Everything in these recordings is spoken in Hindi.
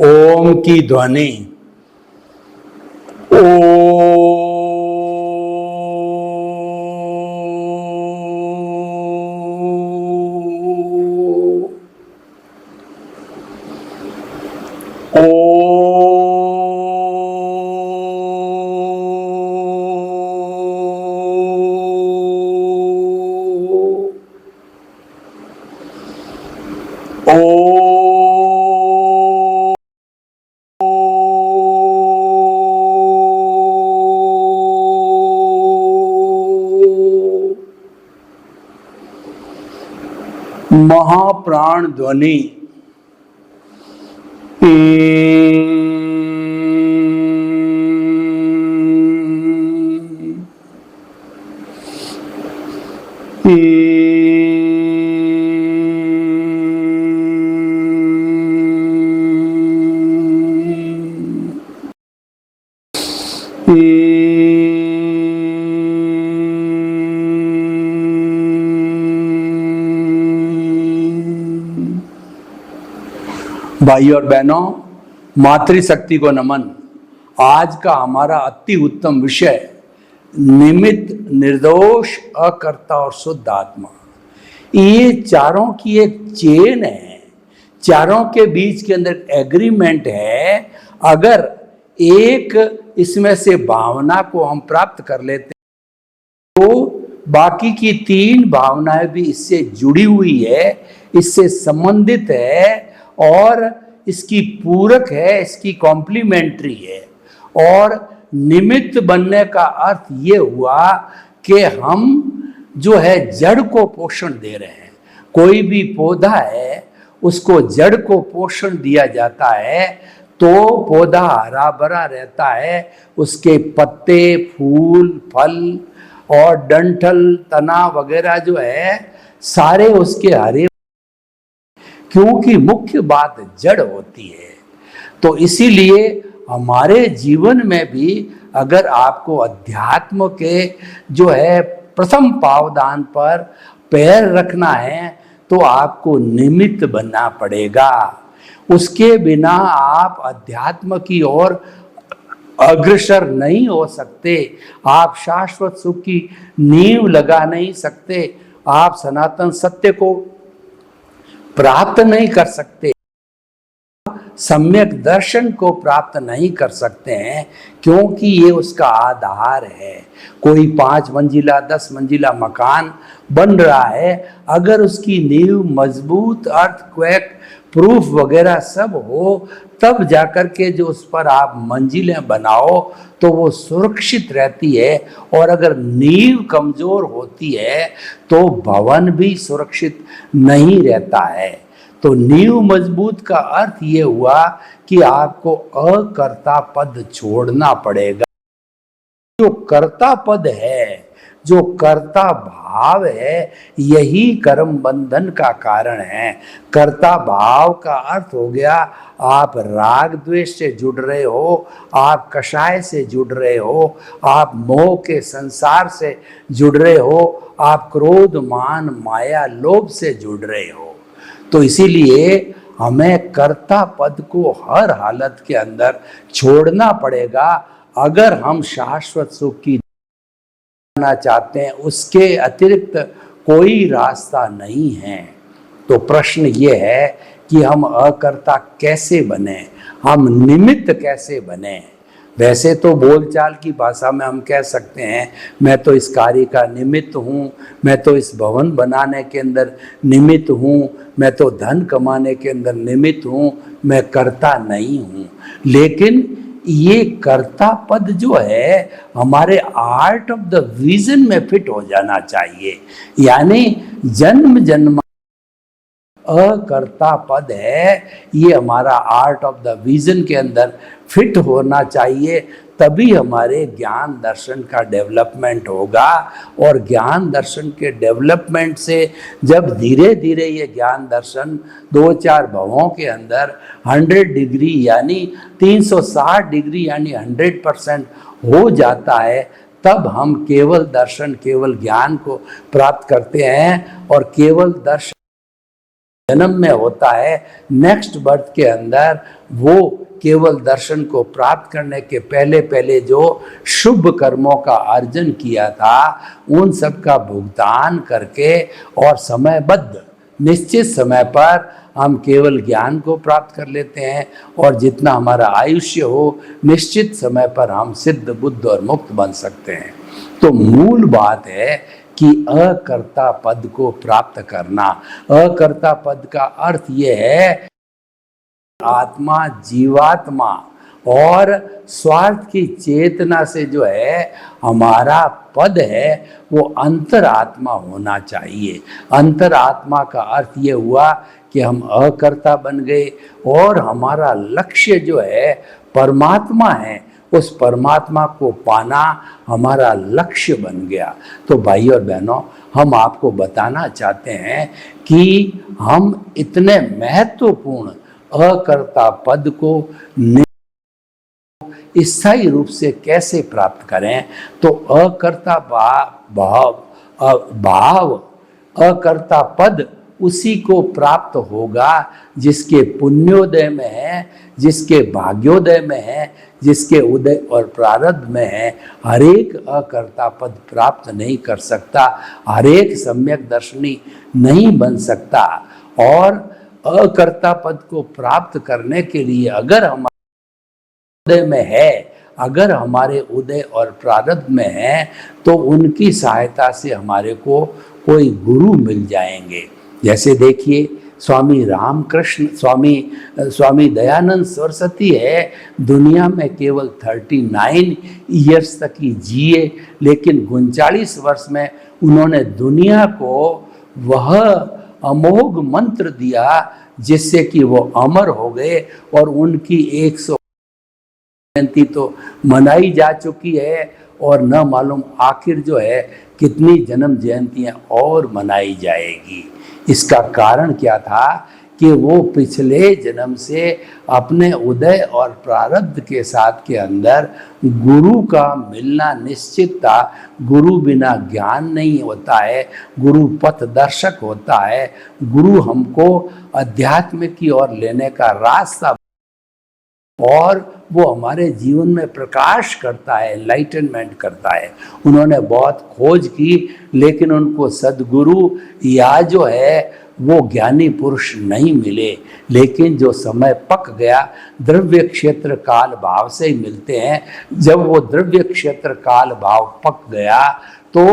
ओम की ध्वनि ओ महाप्राण ध्वनि भाई और बहनों, मातृशक्ति को नमन। आज का हमारा अति उत्तम विषय निमित्त, निर्दोष, अकर्ता और शुद्ध आत्मा। ये चारों की एक चेन है, चारों के बीच के अंदर एग्रीमेंट है। अगर एक इसमें से भावना को हम प्राप्त कर लेते हैं तो बाकी की तीन भावनाएं भी इससे जुड़ी हुई है, इससे संबंधित है और इसकी पूरक है, इसकी कॉम्प्लीमेंट्री है। और निमित्त बनने का अर्थ ये हुआ कि हम जो है जड़ को पोषण दे रहे हैं। कोई भी पौधा है, उसको जड़ को पोषण दिया जाता है तो पौधा हरा भरा रहता है। उसके पत्ते, फूल, फल और डंठल, तना वगैरह जो है सारे उसके हरे, क्योंकि मुख्य बात जड़ होती है। तो इसीलिए हमारे जीवन में भी अगर आपको अध्यात्म के जो है प्रथम पावदान पर पैर रखना है तो आपको निमित्त बनना पड़ेगा। उसके बिना आप अध्यात्म की ओर अग्रसर नहीं हो सकते, आप शाश्वत सुख की नींव लगा नहीं सकते, आप सनातन सत्य को प्राप्त नहीं कर सकते, सम्यक दर्शन को प्राप्त नहीं कर सकते हैं, क्योंकि ये उसका आधार है। कोई 5 मंजिला 10 मंजिला मकान बन रहा है, अगर उसकी नींव मजबूत, अर्थक्वेक प्रूफ वगैरह सब हो, तब जाकर के जो उस पर आप मंजिलें बनाओ तो वो सुरक्षित रहती है। और अगर नींव कमजोर होती है तो भवन भी सुरक्षित नहीं रहता है। तो नींव मजबूत का अर्थ ये हुआ कि आपको अकर्ता पद छोड़ना पड़ेगा। जो कर्ता पद है, जो कर्ता भाव है, यही कर्म बंधन का कारण है। कर्ता भाव का अर्थ हो गया आप राग द्वेष से जुड़ रहे हो, आप कषाय से जुड़ रहे हो, आप मोह के संसार से जुड़ रहे हो, आप क्रोध, मान, माया, लोभ से जुड़ रहे हो। तो इसीलिए हमें कर्ता पद को हर हालत के अंदर छोड़ना पड़ेगा अगर हम शाश्वत सुख की चाहते हैं। उसके अतिरिक्त कोई रास्ता नहीं है। तो प्रश्न ये है कि हम अकर्ता कैसे बने, हम निमित्त कैसे बने। वैसे तो बोलचाल की भाषा में हम कह सकते हैं मैं तो इस कार्य का निमित्त हूँ, मैं तो इस भवन बनाने के अंदर निमित्त हूँ, मैं तो धन कमाने के अंदर निमित्त हूँ, मैं कर्ता नहीं हूँ। लेकिन ये कर्ता पद जो है हमारे आर्ट ऑफ द विजन में फिट हो जाना चाहिए। यानी जन्म जन्म अकर्ता पद है, ये हमारा आर्ट ऑफ द विजन के अंदर फिट होना चाहिए। तभी हमारे ज्ञान दर्शन का डेवलपमेंट होगा। और ज्ञान दर्शन के डेवलपमेंट से जब धीरे धीरे ये ज्ञान दर्शन 2-4 भवों के अंदर 100 डिग्री यानी 360 डिग्री यानी 100% हो जाता है, तब हम केवल दर्शन, केवल ज्ञान को प्राप्त करते हैं। और केवल दर्शन जन्म में होता है, नेक्स्ट बर्थ के अंदर वो केवल दर्शन को प्राप्त करने के पहले पहले जो शुभ कर्मों का अर्जन किया था उन सब का भुगतान करके और समयबद्ध निश्चित समय पर हम केवल ज्ञान को प्राप्त कर लेते हैं और जितना हमारा आयुष्य हो निश्चित समय पर हम सिद्ध बुद्ध और मुक्त बन सकते हैं। तो मूल बात है कि अकर्ता पद को प्राप्त करना। अकर्ता पद का अर्थ ये है आत्मा जीवात्मा और स्वार्थ की चेतना से जो है हमारा पद है वो अंतरात्मा होना चाहिए। अंतरात्मा का अर्थ ये हुआ कि हम अकर्ता बन गए और हमारा लक्ष्य जो है परमात्मा है, उस परमात्मा को पाना हमारा लक्ष्य बन गया। तो भाई और बहनों, हम आपको बताना चाहते हैं कि हम इतने महत्वपूर्ण अकर्ता पद को स्थायी रूप से कैसे प्राप्त करें। तो अकर्ता भाव अकर्ता पद उसी को प्राप्त होगा जिसके पुण्योदय में है, जिसके भाग्योदय में है, जिसके उदय और प्रारब्ध में है। हर एक अकर्ता पद प्राप्त नहीं कर सकता, हर एक सम्यक दर्शनी नहीं बन सकता। और अकर्ता पद को प्राप्त करने के लिए अगर हमारे उदय में है, अगर हमारे उदय और प्रारब्ध में है तो उनकी सहायता से हमारे को कोई गुरु मिल जाएंगे। जैसे देखिए स्वामी रामकृष्ण स्वामी दयानंद सरस्वती है, दुनिया में केवल 39 ईयर्स तक ही जिए, लेकिन 39 वर्ष में उन्होंने दुनिया को वह अमोघ मंत्र दिया जिससे कि वो अमर हो गए और उनकी 100 जयंती तो मनाई जा चुकी है और न मालूम आखिर जो है कितनी जन्म जयंतियां और मनाई जाएगी। इसका कारण क्या था कि वो पिछले जन्म से अपने उदय और प्रारब्ध के साथ के अंदर गुरु का मिलना निश्चित था। गुरु बिना ज्ञान नहीं होता है, गुरु पथ दर्शक होता है, गुरु हमको अध्यात्म की ओर लेने का रास्ता और वो हमारे जीवन में प्रकाश करता है, एनलाइटनमेंट करता है। उन्होंने बहुत खोज की लेकिन उनको सदगुरु या जो है वो ज्ञानी पुरुष नहीं मिले। लेकिन जो समय पक गया, द्रव्य क्षेत्र काल भाव से ही मिलते हैं, जब वो द्रव्य क्षेत्र काल भाव पक गया तो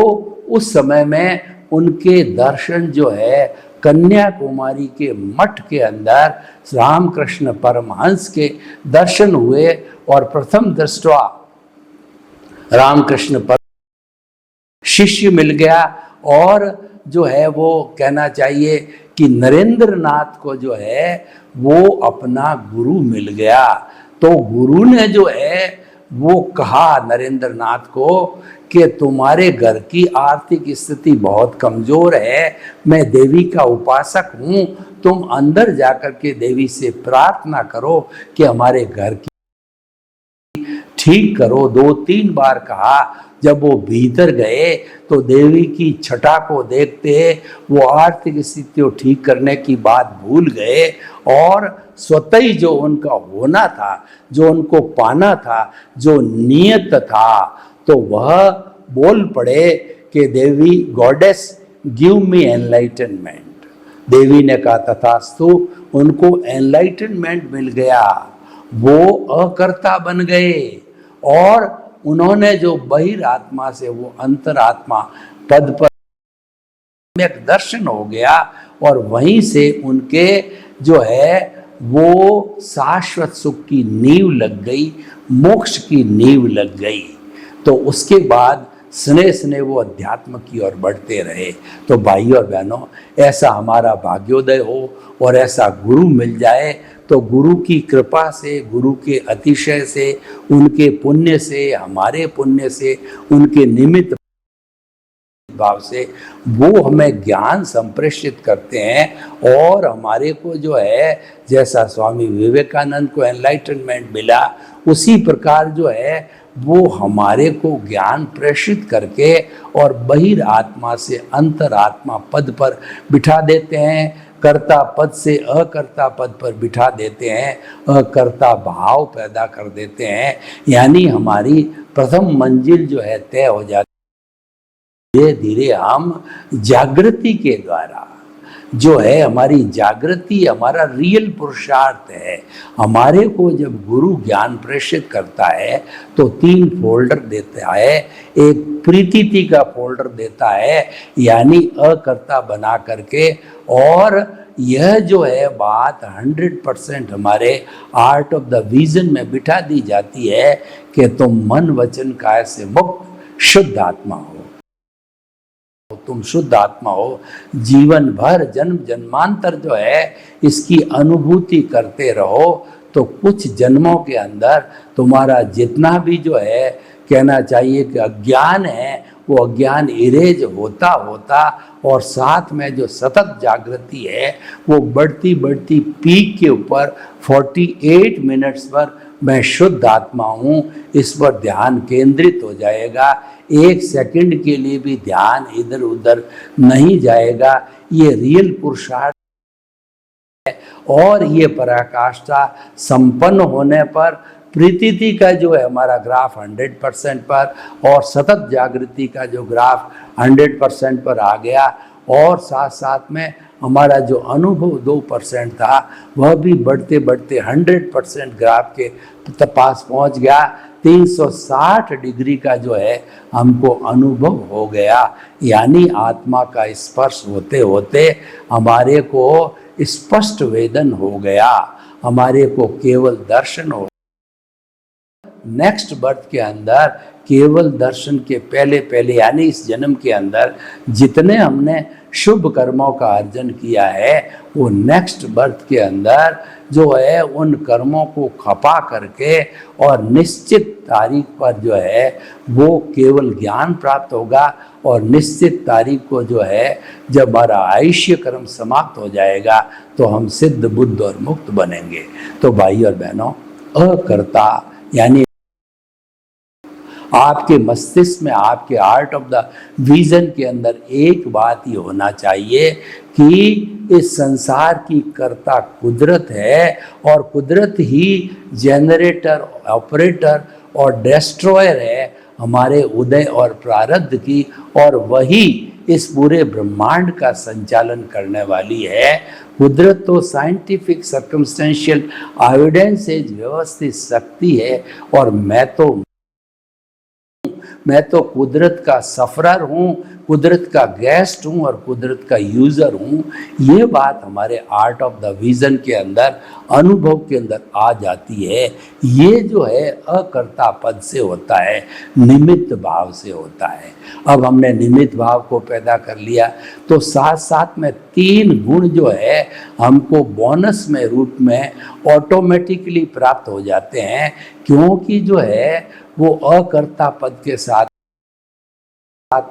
उस समय में उनके दर्शन जो है कन्याकुमारी के मठ के अंदर रामकृष्ण परमहंस के दर्शन हुए और प्रथम दृष्टया रामकृष्ण पर शिष्य मिल गया और जो है वो कहना चाहिए कि नरेंद्र नाथ को जो है वो अपना गुरु मिल गया। तो गुरु ने जो है वो कहा नरेंद्र नाथ को कि तुम्हारे घर की आर्थिक स्थिति बहुत कमजोर है, मैं देवी का उपासक हूँ, तुम अंदर जाकर के देवी से प्रार्थना करो कि हमारे घर की ठीक करो। 2-3 बार कहा। जब वो भीतर गए तो देवी की छटा को देखते वो आर्थिक स्थिति को ठीक करने की बात भूल गए और स्वतः ही जो उनका होना था, जो उनको पाना था, जो नियत था, तो वह बोल पड़े कि देवी गॉडेस गिव मी एनलाइटनमेंट। देवी ने कहा तथास्तु, उनको एनलाइटनमेंट मिल गया, वो अकर्ता बन गए और उन्होंने जो बहिरात्मा से वो अंतरात्मा पद पर एक दर्शन हो गया और वहीं से उनके जो है वो शाश्वत सुख की नींव लग गई, मोक्ष की नींव लग गई। तो उसके बाद स्नेह स्नेह वो अध्यात्म की ओर बढ़ते रहे। तो भाई और बहनों, ऐसा हमारा भाग्योदय हो और ऐसा गुरु मिल जाए तो गुरु की कृपा से, गुरु के अतिशय से, उनके पुण्य से, हमारे पुण्य से, उनके निमित्त भाव से वो हमें ज्ञान संप्रेषित करते हैं और हमारे को जो है जैसा स्वामी विवेकानंद को एनलाइटनमेंट मिला उसी प्रकार जो है वो हमारे को ज्ञान प्रेषित करके और बहिरात्मा से अंतरात्मा पद पर बिठा देते हैं। कर्ता पद से अकर्ता पद पर बिठा देते हैं, अकर्ता भाव पैदा कर देते हैं, यानी हमारी प्रथम मंजिल जो है तय हो जाती है। धीरे धीरे हम जागृति के द्वारा जो है, हमारी जागृति हमारा रियल पुरुषार्थ है। हमारे को जब गुरु ज्ञान प्रेषित करता है तो 3 फोल्डर देता है। एक प्रीतिथि का फोल्डर देता है, यानी अकर्ता बना करके, और यह जो है बात 100% हमारे आर्ट ऑफ द विजन में बिठा दी जाती है कि तुम मन वचन काया से मुक्त शुद्ध आत्मा हो, तुम शुद्ध आत्मा हो। जीवन भर जन्म जन्मांतर जो है इसकी अनुभूति करते रहो, तो कुछ जन्मों के अंदर तुम्हारा जितना भी जो है कहना चाहिए कि अज्ञान है, वो अज्ञान इरेज होता होता, और साथ में जो सतत जागृति है वो बढ़ती बढ़ती पीक के ऊपर 48 मिनट्स पर मैं शुद्ध आत्मा हूँ, इस पर ध्यान केंद्रित हो जाएगा। 1 सेकंड के लिए भी ध्यान इधर उधर नहीं जाएगा। ये रियल पुरुषार्थ है। और ये पराकाष्ठा संपन्न होने पर प्रीतिथि का जो है हमारा ग्राफ 100% पर, और सतत जागृति का जो ग्राफ 100% पर आ गया, और साथ साथ में हमारा जो अनुभव 2% था वह भी बढ़ते बढ़ते 100% ग्राफ के पास पहुंच गया। 360 डिग्री का जो है हमको अनुभव हो गया, यानी आत्मा का स्पर्श होते होते हमारे को स्पष्ट वेदन हो गया, हमारे को केवल दर्शन हो। नेक्स्ट बर्थ के अंदर केवल दर्शन के पहले पहले, यानी इस जन्म के अंदर जितने हमने शुभ कर्मों का अर्जन किया है, वो नेक्स्ट बर्थ के अंदर जो है उन कर्मों को खपा करके और निश्चित तारीख पर जो है वो केवल ज्ञान प्राप्त होगा, और निश्चित तारीख को जो है जब हमारा आयुष्य कर्म समाप्त हो जाएगा तो हम सिद्ध बुद्ध और मुक्त बनेंगे। तो भाई और बहनों, अकर्ता यानी आपके मस्तिष्क में, आपके आर्ट ऑफ द विजन के अंदर एक बात ही होना चाहिए कि इस संसार की कर्ता कुदरत है, और कुदरत ही जनरेटर, ऑपरेटर और डिस्ट्रॉयर है हमारे उदय और प्रारब्ध की, और वही इस पूरे ब्रह्मांड का संचालन करने वाली है। कुदरत तो साइंटिफिक सर्कमस्टेंशियल एविडेंस से व्यवस्थित शक्ति है, और मैं तो कुदरत का सफरर हूँ, कुदरत का गेस्ट हूँ और कुदरत का यूज़र हूँ। ये बात हमारे आर्ट ऑफ द विजन के अंदर, अनुभव के अंदर आ जाती है। ये जो है अकर्ता पद से होता है, निमित्त भाव से होता है। अब हमने निमित्त भाव को पैदा कर लिया, तो साथ साथ में 3 गुण जो है हमको बोनस में रूप में ऑटोमेटिकली प्राप्त हो जाते हैं, क्योंकि जो है वो अकर्ता पद के साथ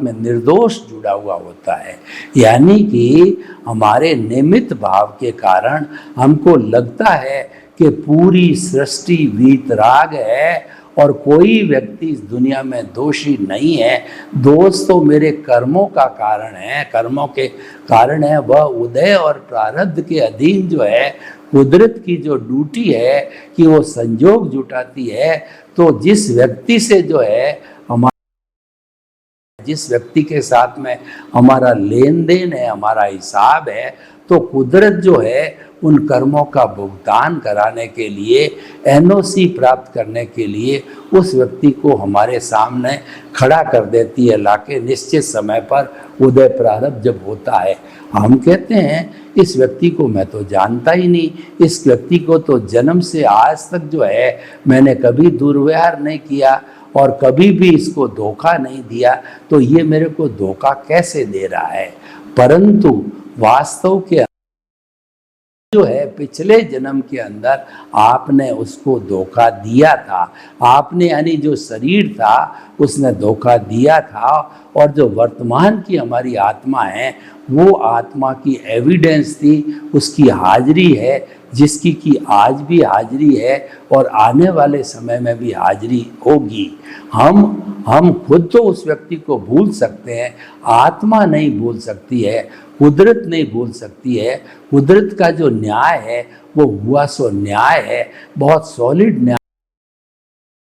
में निर्दोष जुड़ा हुआ होता है। यानी कि हमारे निमित्त भाव के कारण हमको लगता है कि पूरी सृष्टि वीतराग है और कोई व्यक्ति इस दुनिया में दोषी नहीं है। दोष तो मेरे कर्मों का कारण है, कर्मों के कारण है। वह उदय और प्रारब्ध के अधीन जो है कुदरत की जो ड्यूटी है कि वो संयोग जुटाती है। तो जिस व्यक्ति से जो है जिस व्यक्ति के साथ में हमारा लेन देन है, हमारा हिसाब है, तो कुदरत जो है उन कर्मों का भुगतान कराने के लिए, एनओसी प्राप्त करने के लिए उस व्यक्ति को हमारे सामने खड़ा कर देती है लाके। निश्चित समय पर उदय प्रारब्ध जब होता है, हम कहते हैं इस व्यक्ति को मैं तो जानता ही नहीं, इस व्यक्ति को तो जन्म से आज तक जो है मैंने कभी दुर्व्यवहार नहीं किया और कभी भी इसको धोखा नहीं दिया, तो ये मेरे को धोखा कैसे दे रहा है। परंतु वास्तव के जो है पिछले जन्म के अंदर आपने उसको धोखा दिया था, आपने यानी जो शरीर था उसने धोखा दिया था। और जो वर्तमान की हमारी आत्मा है वो आत्मा की एविडेंस थी, उसकी हाजिरी है, जिसकी कि आज भी हाजिरी है और आने वाले समय में भी हाजिरी होगी। हम हम खुद तो उस व्यक्ति को भूल सकते हैं, आत्मा नहीं भूल सकती है, कुदरत नहीं भूल सकती है। कुदरत का जो न्याय है वो हुआ सो न्याय है, बहुत सॉलिड न्याय,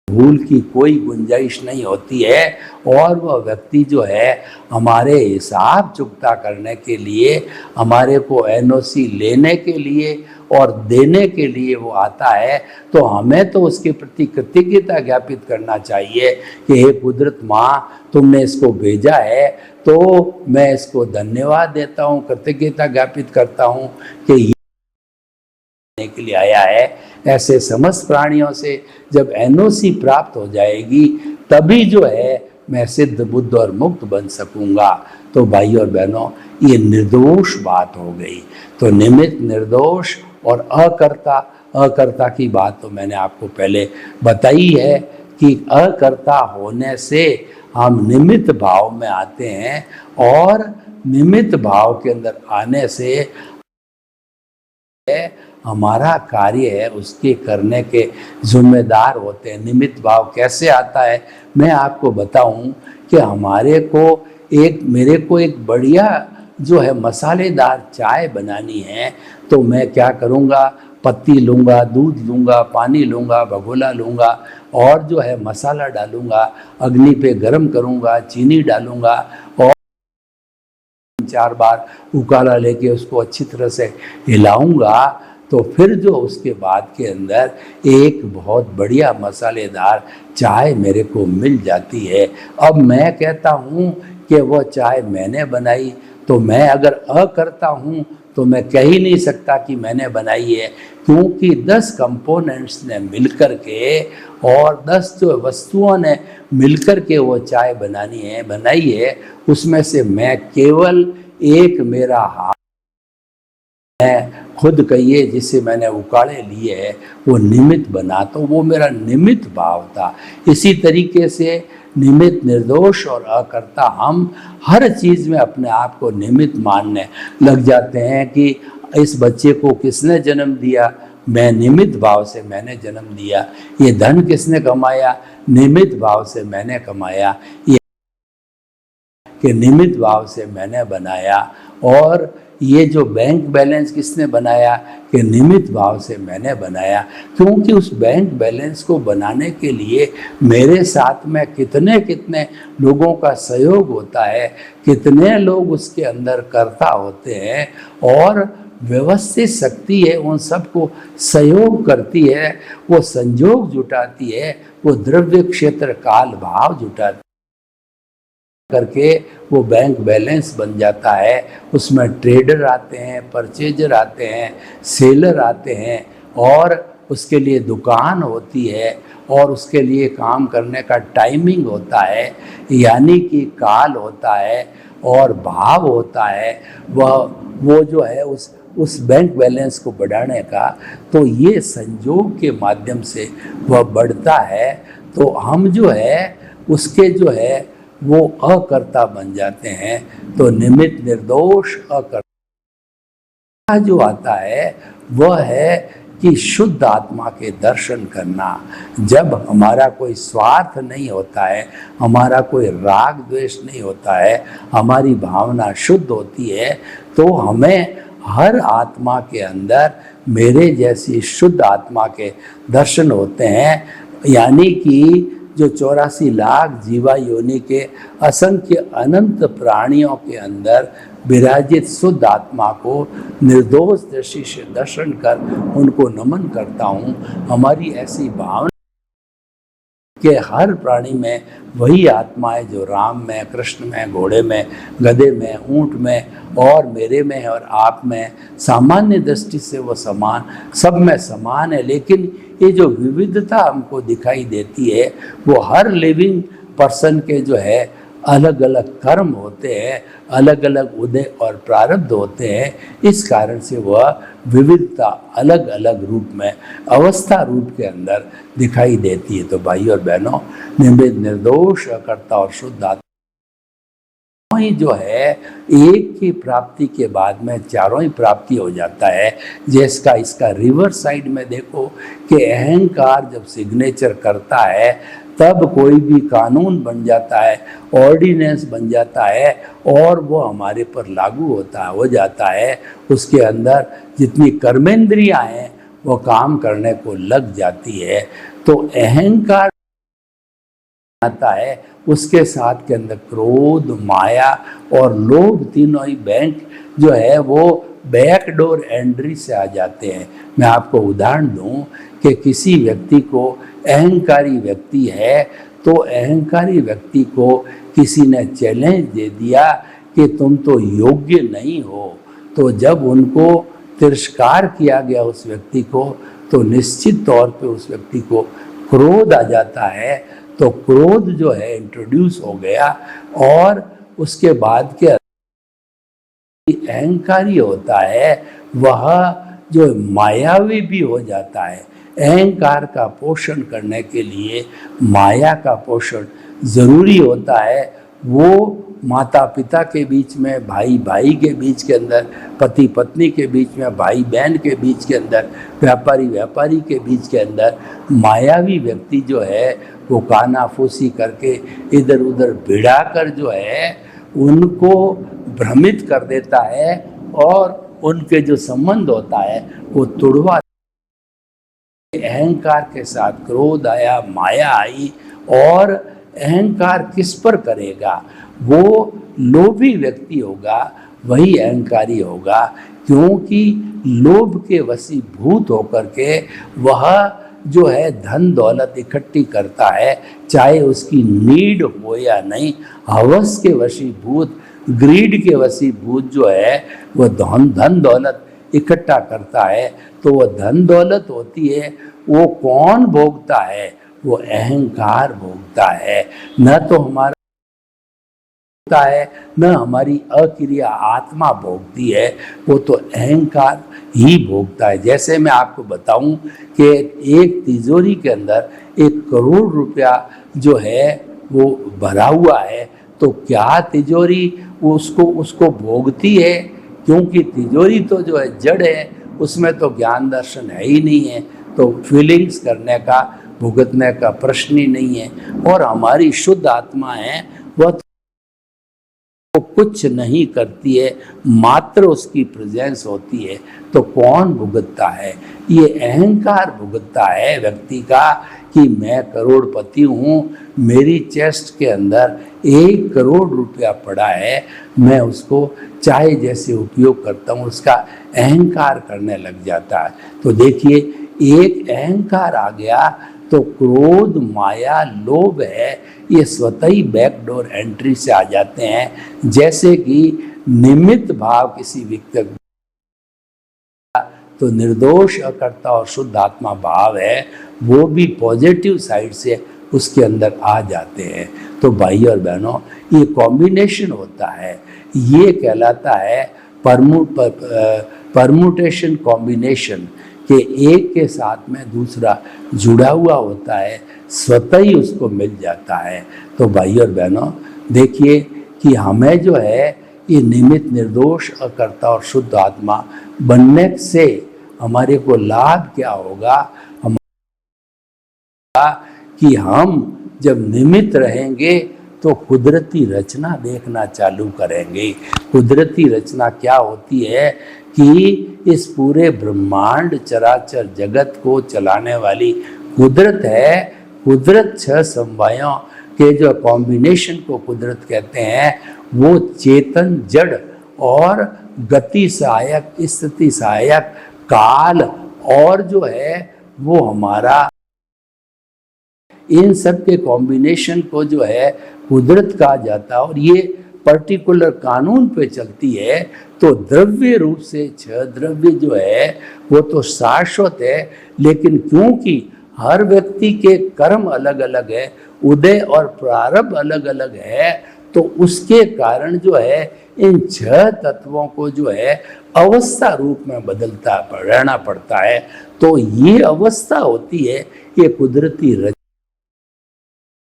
भूल की कोई गुंजाइश नहीं होती है। और वह व्यक्ति जो है हमारे हिसाब चुकता करने के लिए, हमारे को एनओसी लेने के लिए और देने के लिए वो आता है, तो हमें तो उसके प्रति कृतज्ञता ज्ञापित करना चाहिए कि हे कुदरत माँ, तुमने इसको भेजा है तो मैं इसको धन्यवाद देता हूँ, कृतज्ञता ज्ञापित करता हूँ कि के लिए आया है। ऐसे समस्त प्राणियों से जब एनओसी प्राप्त हो जाएगी तभी जो है मैं सिद्ध बुद्ध और मुक्त बन सकूंगा। तो भाई और बहनों, ये निर्दोष बात हो गई। तो निमित्त, निर्दोष और अकर्ता की बात तो मैंने आपको पहले बताई है कि अकर्ता होने से हम निमित्त भाव में आते हैं और निमित्त भाव के अंदर आने से हमारा कार्य है उसके करने के जिम्मेदार होते हैं। निमित्त भाव कैसे आता है मैं आपको बताऊं कि मेरे को एक बढ़िया जो है मसालेदार चाय बनानी है, तो मैं क्या करूंगा, पत्ती लूँगा, दूध लूँगा, पानी लूँगा, भगोना लूँगा और जो है मसाला डालूँगा, अग्नि पे गरम करूँगा, चीनी डालूँगा और 4 बार उकाला लेके उसको अच्छी तरह से हिलाऊंगा। तो फिर जो उसके बाद के अंदर एक बहुत बढ़िया मसालेदार चाय मेरे को मिल जाती है। अब मैं कहता हूँ कि वो चाय मैंने बनाई, तो मैं अगर करता हूँ तो मैं कह ही नहीं सकता कि मैंने बनाई है, क्योंकि 10 कंपोनेंट्स ने मिलकर के और 10 जो वस्तुओं ने मिलकर के वो चाय बनाई है, उसमें से मैं केवल एक मेरा हाथ है खुद कहिए जिसे मैंने उकाड़े लिए है वो निमित्त बना, तो वो मेरा निमित्त भाव था। इसी तरीके से निमित्त, निर्दोष और अकर्ता, हम हर चीज़ में अपने आप को निमित्त मानने लग जाते हैं कि इस बच्चे को किसने जन्म दिया, मैं निमित्त भाव से मैंने जन्म दिया। ये धन किसने कमाया, निमित्त भाव से मैंने कमाया। ये कि निमित्त भाव से मैंने बनाया। और ये जो बैंक बैलेंस किसने बनाया, कि निमित्त भाव से मैंने बनाया, क्योंकि उस बैंक बैलेंस को बनाने के लिए मेरे साथ में कितने कितने लोगों का सहयोग होता है, कितने लोग उसके अंदर कर्ता होते हैं और व्यवस्थित शक्ति है उन सबको सहयोग करती है, वो संयोग जुटाती है, वो द्रव्य क्षेत्र काल भाव जुटाती करके वो बैंक बैलेंस बन जाता है। उसमें ट्रेडर आते हैं, परचेजर आते हैं, सेलर आते हैं और उसके लिए दुकान होती है और उसके लिए काम करने का टाइमिंग होता है, यानी कि काल होता है और भाव होता है। वो जो है उस बैंक बैलेंस को बढ़ाने का, तो ये संयोग के माध्यम से वह बढ़ता है। तो हम जो है उसके जो है वो अकर्ता बन जाते हैं। तो निमित्त, निर्दोष, अकर्ता जो आता है वह है कि शुद्ध आत्मा के दर्शन करना। जब हमारा कोई स्वार्थ नहीं होता है, हमारा कोई राग द्वेष नहीं होता है, हमारी भावना शुद्ध होती है, तो हमें हर आत्मा के अंदर मेरे जैसी शुद्ध आत्मा के दर्शन होते हैं। यानी कि जो 84 लाख जीवा योनि के असंख्य अनंत प्राणियों के अंदर विराजित शुद्ध आत्मा को निर्दोष दृष्टि से दर्शन कर उनको नमन करता हूँ। हमारी ऐसी भावना कि हर प्राणी में वही आत्मा है जो राम में, कृष्ण में, घोड़े में, गधे में, ऊंट में और मेरे में है और आप में, सामान्य दृष्टि से वो समान, सब में समान है। लेकिन ये जो विविधता हमको दिखाई देती है वो हर लिविंग पर्सन के जो है अलग अलग कर्म होते हैं, अलग अलग उदय और प्रारब्ध होते हैं। इस कारण से वह विविधता अलग अलग रूप में, अवस्था रूप के अंदर दिखाई देती है। तो भाई और बहनों, निमित्त, निर्दोष, अकर्ता और शुद्ध आत्मा ही जो है एक की प्राप्ति के बाद में चारों ही प्राप्ति हो जाता है। जिसका इसका रिवर्स साइड में देखो कि अहंकार जब सिग्नेचर करता है तब कोई भी कानून बन जाता है, ऑर्डिनेंस बन जाता है और वो हमारे पर लागू हो जाता है। उसके अंदर जितनी कर्मेंद्रियां हैं वो काम करने को लग जाती है। तो अहंकार आता है, उसके साथ के अंदर क्रोध, माया और लोभ तीनों ही बैंक जो है वो बैकडोर एंट्री से आ जाते हैं। मैं आपको उदाहरण दूं कि किसी व्यक्ति को, अहंकारी व्यक्ति है, तो अहंकारी व्यक्ति को किसी ने चैलेंज दे दिया कि तुम तो योग्य नहीं हो, तो जब उनको तिरस्कार किया गया उस व्यक्ति को, तो निश्चित तौर पे उस व्यक्ति को क्रोध आ जाता है। तो क्रोध जो है इंट्रोड्यूस हो गया और उसके बाद के अहंकारी होता है वह जो मायावी भी हो जाता है। अहंकार का पोषण करने के लिए माया का पोषण जरूरी होता है। वो माता पिता के बीच में, भाई भाई के बीच के अंदर, पति पत्नी के बीच में, भाई बहन के बीच के अंदर, व्यापारी व्यापारी के बीच के अंदर मायावी व्यक्ति जो है वो कानाफूसी करके इधर उधर भिड़ा कर जो है उनको भ्रमित कर देता है और उनके जो संबंध होता है वो तुड़वा। अहंकार के साथ क्रोध आया, माया आई, और अहंकार किस पर करेगा? वो लोभी व्यक्ति होगा, वही अहंकारी होगा, क्योंकि लोभ के वशीभूत होकर के वह जो है धन दौलत इकट्ठी करता है, चाहे उसकी नीड हो या नहीं। हवस के वशीभूत, ग्रीड के वशीभूत जो है वह धन दौलत इकट्ठा करता है। तो वह धन दौलत होती है, वो कौन भोगता है? वो अहंकार भोगता है। न तो हमारा है, न हमारी अक्रिया आत्मा भोगती है, वो तो अहंकार ही भोगता है। जैसे मैं आपको बताऊं कि एक तिजोरी के अंदर 1 करोड़ रुपया जो है वो भरा हुआ है, तो क्या तिजोरी उसको भोगती है? क्योंकि तिजोरी तो जो है जड़ है, उसमें तो ज्ञान दर्शन है ही नहीं है, तो फीलिंग्स करने का, भुगतने का प्रश्न ही नहीं है। और हमारी शुद्ध आत्मा है, वह वो कुछ नहीं करती है, मात्र उसकी प्रेजेंस होती है। तो कौन भुगतता है? ये अहंकार भुगतता है व्यक्ति का कि मैं करोड़पति हूँ, मेरी चेस्ट के अंदर 1 करोड़ रुपया पड़ा है, मैं उसको चाहे जैसे उपयोग करता हूँ, उसका अहंकार करने लग जाता है। तो देखिए, एक अहंकार आ गया तो क्रोध, माया, लोभ है, ये स्वतः ही बैकडोर एंट्री से आ जाते हैं। जैसे कि निमित्त भाव किसी व्यक्ति, तो निर्दोष, अकर्ता और शुद्ध आत्मा भाव है, वो भी पॉजिटिव साइड से उसके अंदर आ जाते हैं। तो भाई और बहनों, ये कॉम्बिनेशन होता है, ये कहलाता है परमुटेशन कॉम्बिनेशन, कि एक के साथ में दूसरा जुड़ा हुआ होता है, स्वतः ही उसको मिल जाता है। तो भाई और बहनों, देखिए कि हमें जो है ये निमित्त, निर्दोष, अकर्ता और शुद्ध आत्मा बनने से हमारे को लाभ क्या होगा? कि हम जब निमित्त रहेंगे तो कुदरती रचना देखना चालू करेंगे। कुदरती रचना क्या होती है? कि इस पूरे ब्रह्मांड चराचर जगत को चलाने वाली कुदरत है। कुदरत 6 समवायों के जो कॉम्बिनेशन को कुदरत कहते हैं, वो चेतन, जड़ और गति सहायक, स्थिति सहायक, काल और जो है वो हमारा, इन सब के कॉम्बिनेशन को जो है कुदरत कहा जाता है। और ये पर्टिकुलर कानून पे चलती है। तो द्रव्य रूप से 6 द्रव्य जो है वो तो शाश्वत है, लेकिन क्योंकि हर व्यक्ति के कर्म अलग अलग है, उदय और प्रारब्ध अलग अलग है, तो उसके कारण जो है इन 6 तत्वों को जो है अवस्था रूप में बदलता रहना पड़ता है। तो ये अवस्था होती है, ये कुदरती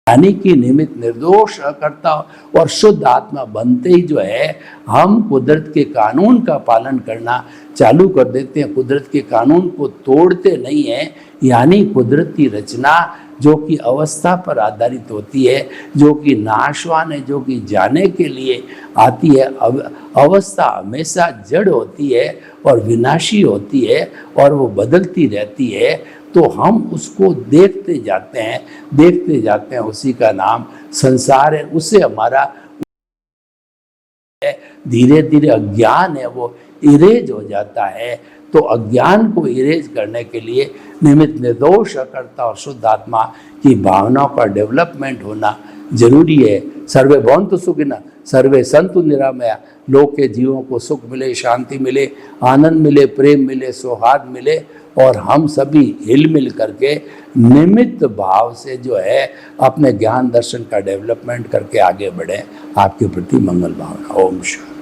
यानी कि निमित्त निर्दोष अकर्ता और शुद्ध आत्मा बनते ही जो है हम कुदरत के कानून का पालन करना चालू कर देते हैं, कुदरत के कानून को तोड़ते नहीं हैं। यानी कुदरत की रचना जो कि अवस्था पर आधारित होती है, जो कि नाशवान है, जो कि जाने के लिए आती है, अवस्था हमेशा जड़ होती है और विनाशी होती है और वो बदलती रहती है। तो हम उसको देखते जाते हैं, उसी का नाम संसार है। उससे हमारा धीरे धीरे अज्ञान है वो इरेज हो जाता है। तो अज्ञान को इरेज करने के लिए निमित्त निर्दोष अकर्ता और शुद्ध आत्मा की भावनाओं का डेवलपमेंट होना जरूरी है। सर्वे भवन्तु सुखिनः, सर्वे सन्तु निरामया। लोक के जीवों को सुख मिले, शांति मिले, आनंद मिले, प्रेम मिले, सौहार्द मिले और हम सभी हिल मिल करके निमित्त भाव से जो है अपने ज्ञान दर्शन का डेवलपमेंट करके आगे बढ़ें। आपके प्रति मंगल भावना। ओम शांति।